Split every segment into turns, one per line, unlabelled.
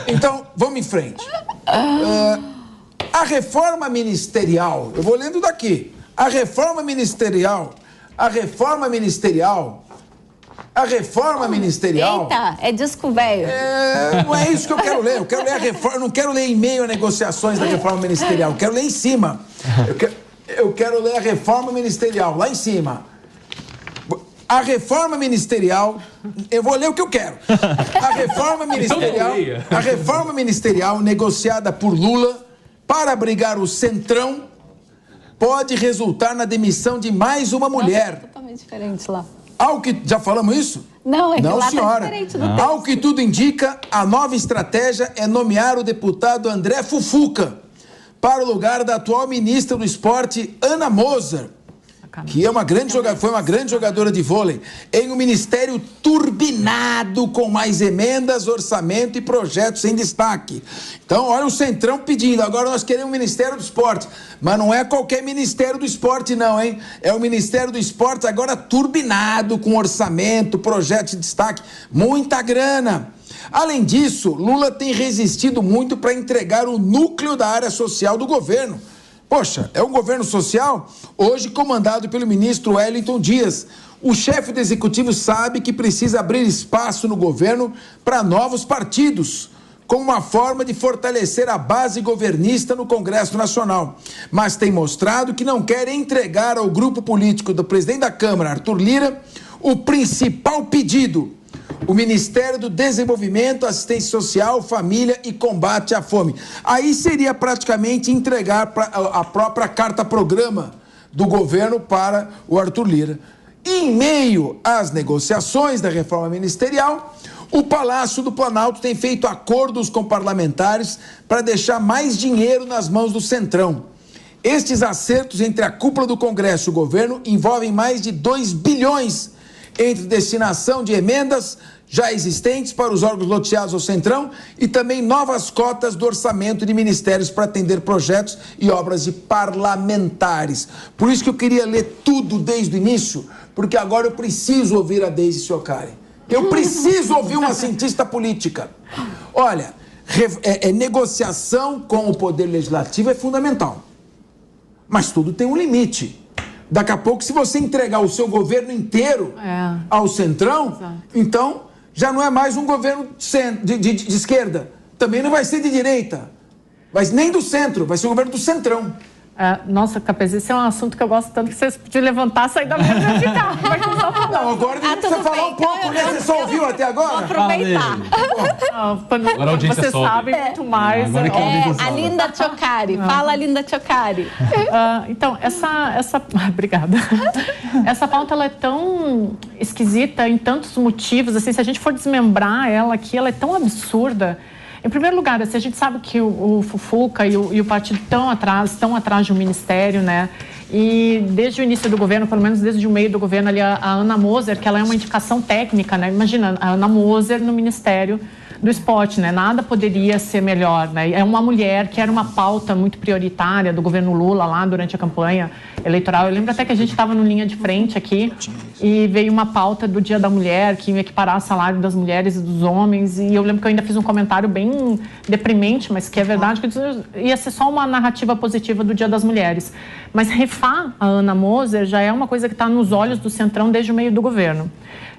Então, vamos em frente. A reforma ministerial, eu vou lendo daqui. A reforma ministerial.
Eita, é disco velho.
Não é isso que eu quero ler. Eu quero ler a reforma. Eu não quero ler em meio a negociações da reforma ministerial. Eu quero ler em cima. Eu quero ler a reforma ministerial, lá em cima. A reforma ministerial. Eu vou ler o que eu quero. A reforma ministerial negociada por Lula para abrigar o Centrão pode resultar na demissão de mais uma mulher.
Nossa, totalmente diferente lá.
Já falamos isso?
Não, é que
não,
lá
senhora.
Tá diferente do texto.
Ao que tudo indica, a nova estratégia é nomear o deputado André Fufuca para o lugar da atual ministra do Esporte, Ana Moser, que foi uma grande jogadora de vôlei, em um ministério turbinado com mais emendas, orçamento e projetos em destaque. Então, olha o Centrão pedindo, agora nós queremos o Ministério do Esporte. Mas não é qualquer Ministério do Esporte não, hein? É o Ministério do Esporte agora turbinado com orçamento, projetos de destaque, muita grana. Além disso, Lula tem resistido muito para entregar o núcleo da área social do governo. Poxa, é um governo social hoje comandado pelo ministro Wellington Dias. O chefe do executivo sabe que precisa abrir espaço no governo para novos partidos, como uma forma de fortalecer a base governista no Congresso Nacional. Mas tem mostrado que não quer entregar ao grupo político do presidente da Câmara, Arthur Lira, o principal pedido: o Ministério do Desenvolvimento, Assistência Social, Família e Combate à Fome. Aí seria praticamente entregar a própria carta-programa do governo para o Arthur Lira. E em meio às negociações da reforma ministerial, o Palácio do Planalto tem feito acordos com parlamentares para deixar mais dinheiro nas mãos do Centrão. Estes acertos entre a cúpula do Congresso e o governo envolvem mais de 2 bilhões entre destinação de emendas já existentes para os órgãos loteados ao Centrão e também novas cotas do orçamento de ministérios para atender projetos e obras de parlamentares. Por isso que eu queria ler tudo desde o início, porque agora eu preciso ouvir a Deise Ciocari. Eu preciso ouvir uma cientista política. Olha, negociação com o Poder Legislativo é fundamental, mas tudo tem um limite. Daqui a pouco, se você entregar o seu governo inteiro ao Centrão, então já não é mais um governo de esquerda. Também não vai ser de direita, mas nem do centro, vai ser o governo do Centrão.
Nossa, Capês, esse é um assunto que eu gosto tanto que vocês podiam levantar, sair da mesa e ficar.
Não, agora a gente precisa falar um pouco, né? Você só ouviu até agora?
Vou aproveitar.
Agora a audiência
Vocês sabem muito mais.
A Linda Ciocari. Fala, Linda Ciocari.
Então, obrigada. Essa pauta, ela é tão esquisita em tantos motivos, assim, se a gente for desmembrar ela aqui, ela é tão absurda. Em primeiro lugar, assim, a gente sabe que o Fufuca e o partido estão atrás de um ministério, né? E desde o início do governo, pelo menos desde o meio do governo, ali a Ana Moser, que ela é uma indicação técnica, né? Imagina, a Ana Moser no Ministério do Esporte, né? Nada poderia ser melhor, né? É uma mulher que era uma pauta muito prioritária do governo Lula lá durante a campanha eleitoral. Eu lembro até que a gente estava no linha de frente aqui e veio uma pauta do Dia da Mulher que ia equiparar o salário das mulheres e dos homens, e eu lembro que eu ainda fiz um comentário bem deprimente, mas que é verdade, que ia ser só uma narrativa positiva do Dia das Mulheres. Mas rifar a Ana Moser já é uma coisa que está nos olhos do Centrão desde o meio do governo.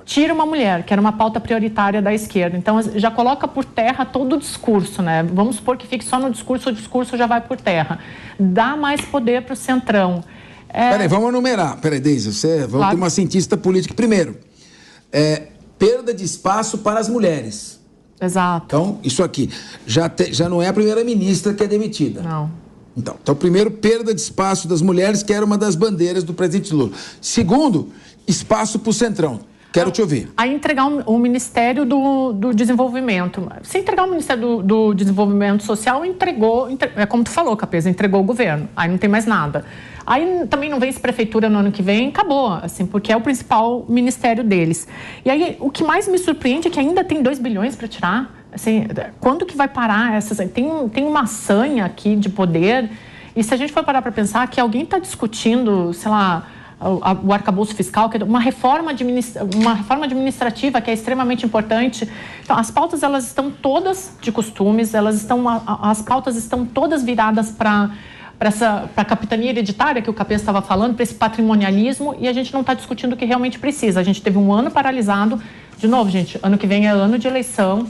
Tira uma mulher, que era uma pauta prioritária da esquerda. Então, já coloca por terra todo o discurso, né? Vamos supor que fique só no discurso, o discurso já vai por terra. Dá mais poder para o Centrão.
Peraí, vamos enumerar. Peraí, Deise, vamos ter uma cientista política. Primeiro, perda de espaço para as mulheres.
Exato.
Então, isso aqui já não é a primeira-ministra que é demitida.
Não.
Então, primeiro, perda de espaço das mulheres, que era uma das bandeiras do presidente Lula. Segundo, espaço para o Centrão. Quero te ouvir.
Aí entregar o Ministério do Desenvolvimento. Se entregar o Ministério do Desenvolvimento Social, é como tu falou, Capês, entregou o governo. Aí não tem mais nada. Aí também não vem se prefeitura no ano que vem, acabou, assim, porque é o principal ministério deles. E aí, o que mais me surpreende é que ainda tem 2 bilhões para tirar. Assim, quando que vai parar essas... Tem uma sanha aqui de poder, e se a gente for parar para pensar que alguém está discutindo, sei lá, o arcabouço fiscal, que é uma reforma administrativa que é extremamente importante. Então, as pautas, elas estão todas de costumes, as pautas estão todas viradas para a capitania hereditária que o Capês estava falando, para esse patrimonialismo, e a gente não está discutindo o que realmente precisa. A gente teve um ano paralisado. De novo, gente, ano que vem é ano de eleição,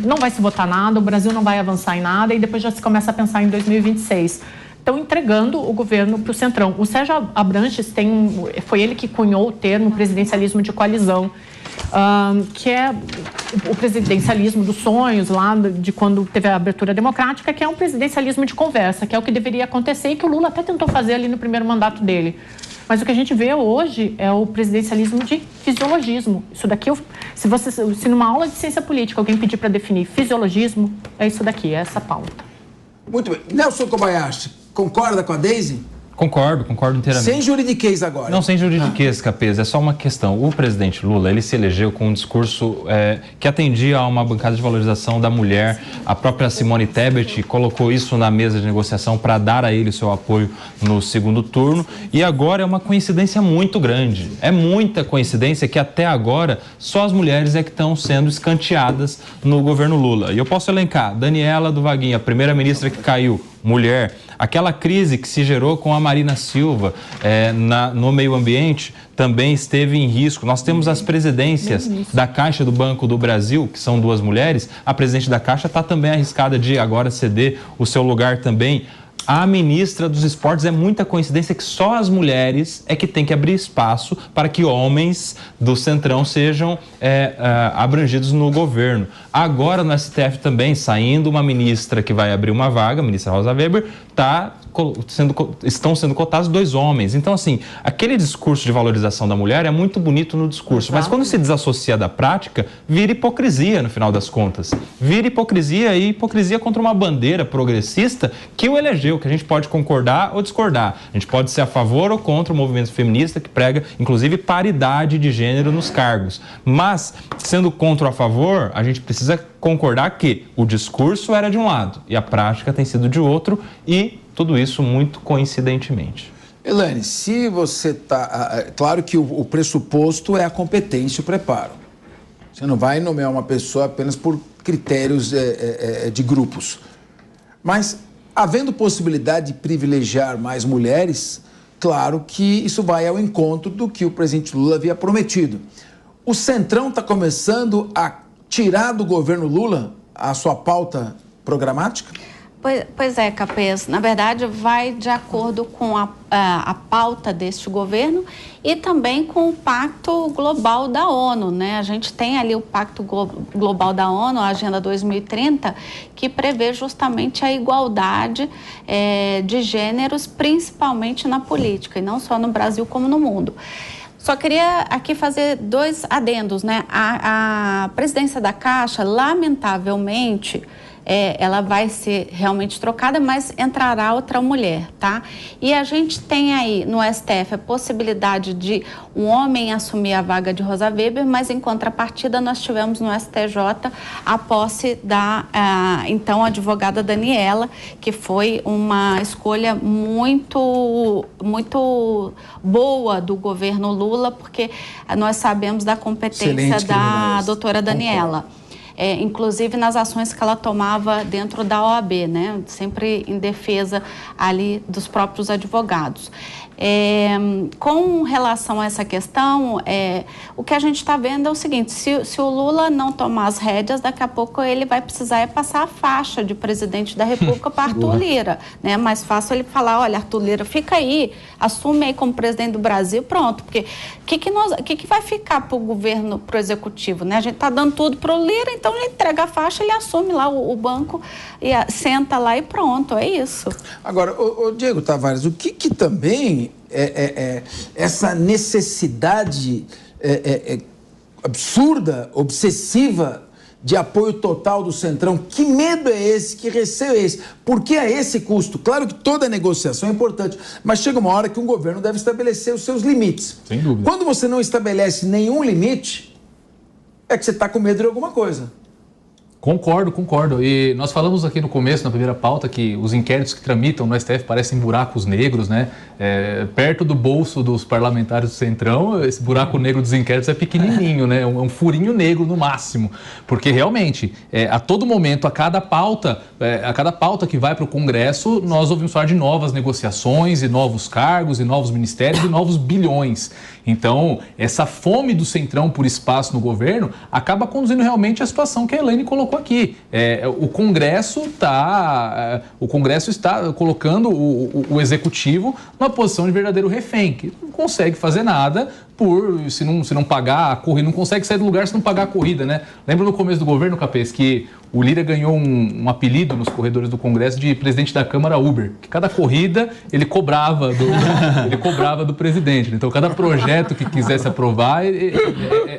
não vai se votar nada, o Brasil não vai avançar em nada, e depois já se começa a pensar em 2026. Estão entregando o governo para o Centrão. O Sérgio Abranches foi ele que cunhou o termo presidencialismo de coalizão, que é o presidencialismo dos sonhos, lá de quando teve a abertura democrática, que é um presidencialismo de conversa, que é o que deveria acontecer e que o Lula até tentou fazer ali no primeiro mandato dele. Mas o que a gente vê hoje é o presidencialismo de fisiologismo. Isso daqui, se numa aula de ciência política alguém pedir para definir fisiologismo, é isso daqui, é essa pauta.
Muito bem. Nelson Kobayashi, concorda com a Deise?
Concordo inteiramente.
Sem juridiquês agora.
Não, sem juridiquês, Capês, é só uma questão. O presidente Lula, ele se elegeu com um discurso que atendia a uma bancada de valorização da mulher. A própria Simone Tebet colocou isso na mesa de negociação para dar a ele o seu apoio no segundo turno. E agora é uma coincidência muito grande. É muita coincidência que até agora só as mulheres é que estão sendo escanteadas no governo Lula. E eu posso elencar: Daniela do Vaguinho, a primeira-ministra que caiu, mulher. Aquela crise que se gerou com a Marina Silva no meio ambiente também esteve em risco. Nós temos as presidências da Caixa do Banco do Brasil, que são 2 mulheres. A presidente da Caixa está também arriscada de agora ceder o seu lugar também. A ministra dos Esportes, é muita coincidência que só as mulheres é que tem que abrir espaço para que homens do Centrão sejam abrangidos no governo. Agora no STF também, saindo uma ministra que vai abrir uma vaga, a ministra Rosa Weber, estão sendo cotados 2 homens. Então, assim, aquele discurso de valorização da mulher é muito bonito no discurso, mas quando se desassocia da prática, vira hipocrisia no final das contas. Vira hipocrisia, e hipocrisia contra uma bandeira progressista que o elegeu, que a gente pode concordar ou discordar. A gente pode ser a favor ou contra o movimento feminista que prega, inclusive, paridade de gênero nos cargos. Mas, sendo contra ou a favor, a gente precisa concordar que o discurso era de um lado e a prática tem sido de outro, e tudo isso muito coincidentemente.
Elaine, se você está... Claro que o pressuposto é a competência e o preparo. Você não vai nomear uma pessoa apenas por critérios de grupos. Mas, havendo possibilidade de privilegiar mais mulheres, claro que isso vai ao encontro do que o presidente Lula havia prometido. O Centrão está começando a tirar do governo Lula a sua pauta programática?
Pois é, Capês. Na verdade, vai de acordo com a pauta deste governo e também com o Pacto Global da ONU, né? A gente tem ali o Pacto Global da ONU, a Agenda 2030, que prevê justamente a igualdade de gêneros, principalmente na política, e não só no Brasil como no mundo. Só queria aqui fazer 2 adendos, né? A presidência da Caixa, lamentavelmente, ela vai ser realmente trocada, mas entrará outra mulher, tá? E a gente tem aí no STF a possibilidade de um homem assumir a vaga de Rosa Weber, mas em contrapartida nós tivemos no STJ a posse da, então, advogada Daniela, que foi uma escolha muito boa do governo Lula, porque nós sabemos da competência da doutora Daniela. Inclusive nas ações que ela tomava dentro da OAB, né? Sempre em defesa ali dos próprios advogados. Com relação a essa questão, o que a gente está vendo é o seguinte: se o Lula não tomar as rédeas, daqui a pouco ele vai precisar passar a faixa de presidente da República para Arthur Lira, né? Mais fácil ele falar: olha, Arthur Lira, fica aí, assume aí como presidente do Brasil, pronto, porque o que vai ficar para o governo, para o executivo, né? A gente está dando tudo para o Lira, então ele entrega a faixa, ele assume lá o banco, e senta lá e pronto, é isso.
Agora, Diego Tavares, o que também essa necessidade absurda, obsessiva de apoio total do Centrão, que medo é esse, que receio é esse? Por que a esse custo? Claro que toda negociação é importante, mas chega uma hora que um governo deve estabelecer os seus limites. Sem dúvida. Quando você não estabelece nenhum limite, é que você está com medo de alguma coisa.
Concordo. E nós falamos aqui no começo, na primeira pauta, que os inquéritos que tramitam no STF parecem buracos negros, né? Perto do bolso dos parlamentares do Centrão, esse buraco negro dos inquéritos é pequenininho, né? É um furinho negro no máximo. Porque realmente, a todo momento, a cada pauta que vai para o Congresso, nós ouvimos falar de novas negociações e novos cargos e novos ministérios e novos bilhões. Então, essa fome do Centrão por espaço no governo acaba conduzindo realmente a situação que a Elaine colocou aqui. O Congresso está colocando o Executivo numa posição de verdadeiro refém, que não consegue fazer nada se não pagar a corrida, não consegue sair do lugar se não pagar a corrida, né? Lembra no começo do governo, Capês, que o Lira ganhou um apelido nos corredores do Congresso de presidente da Câmara Uber, que cada corrida ele cobrava do presidente. Então, cada projeto que quisesse aprovar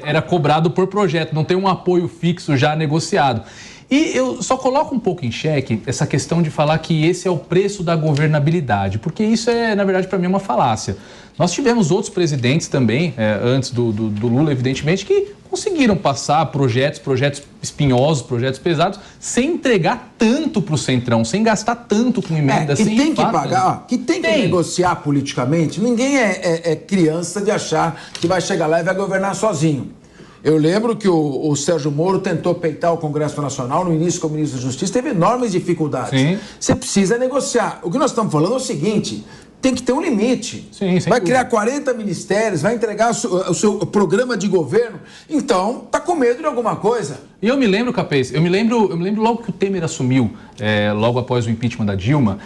era cobrado por projeto, não tem um apoio fixo já negociado. E eu só coloco um pouco em xeque essa questão de falar que esse é o preço da governabilidade, porque isso na verdade, para mim, é uma falácia. Nós tivemos outros presidentes também, antes do Lula, evidentemente, que conseguiram passar projetos espinhosos, projetos pesados, sem entregar tanto para o Centrão, sem gastar tanto com emendas.
Que tem que pagar, que tem que negociar politicamente. Ninguém é criança de achar que vai chegar lá e vai governar sozinho. Eu lembro que o Sérgio Moro tentou peitar o Congresso Nacional no início como ministro da Justiça, teve enormes dificuldades.
Sim.
Você precisa negociar. O que nós estamos falando é o seguinte: tem que ter um limite.
Sim,
vai criar 40 ministérios, vai entregar o seu programa de governo, então tá com medo de alguma coisa.
E eu me lembro, Capês, eu me lembro logo que o Temer assumiu, logo após o impeachment da Dilma,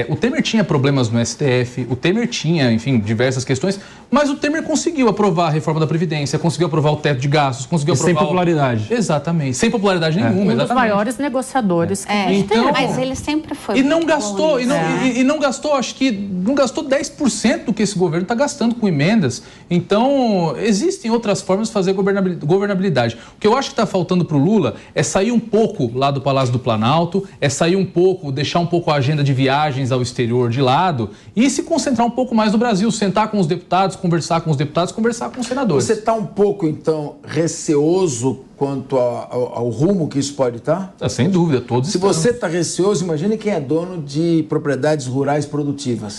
o Temer tinha problemas no STF, o Temer tinha, enfim, diversas questões, mas o Temer conseguiu aprovar a reforma da Previdência, conseguiu aprovar o teto de gastos, conseguiu aprovar...
Sem popularidade.
Exatamente, sem popularidade nenhuma,
um dos maiores negociadores que a gente
tem. Mas ele sempre foi...
E não gastou, e não gastou, acho que não gastou 10% do que esse governo está gastando com emendas. Então, existem outras formas de fazer governabilidade. O que eu acho que está faltando para o Lula é sair um pouco lá do Palácio do Planalto, é sair um pouco, deixar um pouco a agenda de viagens ao exterior de lado e se concentrar um pouco mais no Brasil, sentar com os deputados, conversar com os senadores.
Você está um pouco, então, receoso quanto ao rumo que isso pode estar?
Sem dúvida, todos
Se você está receoso, imagine quem é dono de propriedades rurais produtivas.